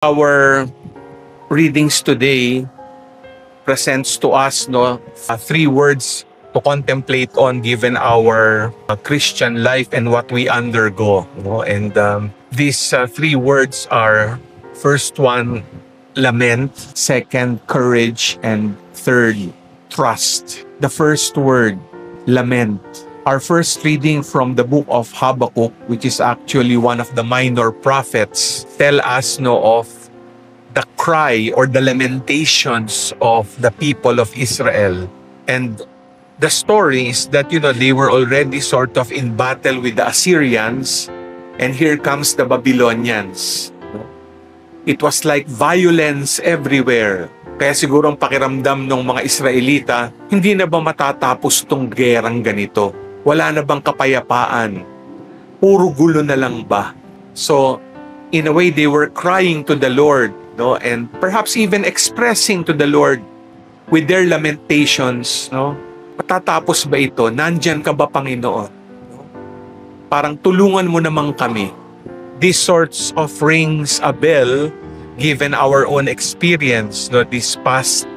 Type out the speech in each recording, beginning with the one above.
Our readings today presents to us three words to contemplate on given our Christian life and what we undergo. And these three words are, first one, lament; second, courage; and third, trust. The first word, lament. Our first reading from the book of Habakkuk, which is actually one of the minor prophets, tell us of the cry or the lamentations of the people of Israel. And the story is that, they were already sort of in battle with the Assyrians, and here comes the Babylonians. It was like violence everywhere. Kaya siguro ang pakiramdam ng mga Israelita, hindi na ba matatapos tong gerang ganito? Wala na bang kapayapaan? Puro gulo na lang ba? So, in a way, they were crying to the Lord, and perhaps even expressing to the Lord with their lamentations, matatapos ba ito? Nandyan ka ba, Panginoon? Parang tulungan mo naman kami. These sorts of rings a bell, given our own experience, this past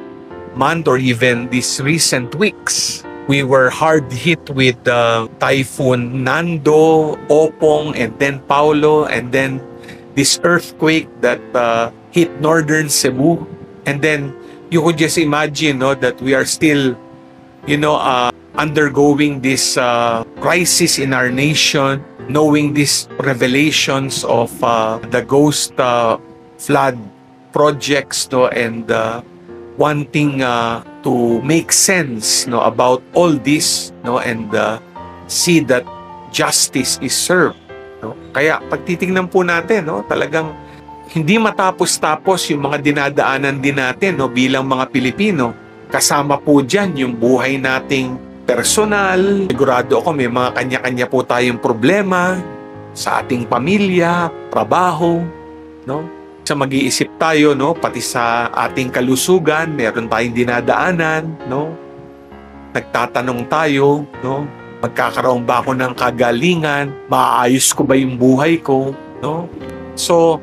month or even these recent weeks. We were hard hit with Typhoon Nando, Opong, and then Paulo, and then this earthquake that hit northern Cebu. And then you could just imagine that we are still, undergoing this crisis in our nation, knowing these revelations of the ghost flood projects, and wanting to make sense about all this, and see that justice is served. Kaya pag titingnan po natin, talagang hindi matapos-tapos yung mga dinadaanan din natin bilang mga Pilipino. Kasama po dyan yung buhay nating personal. Sigurado ako may mga kanya-kanya po tayong problema sa ating pamilya, trabaho, Sa mag-iisip tayo, pati sa ating kalusugan, meron tayong dinadaanan, Nagtatanong tayo, magkakaroon ba ako ng kagalingan? Maayos ko ba yung buhay ko? So,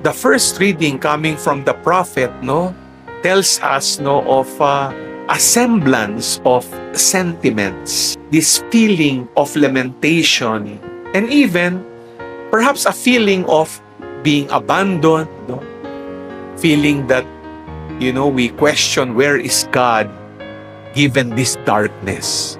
the first reading coming from the prophet, tells us of a semblance of sentiments, this feeling of lamentation, and even perhaps a feeling of being abandoned, feeling that, we question where is God given this darkness.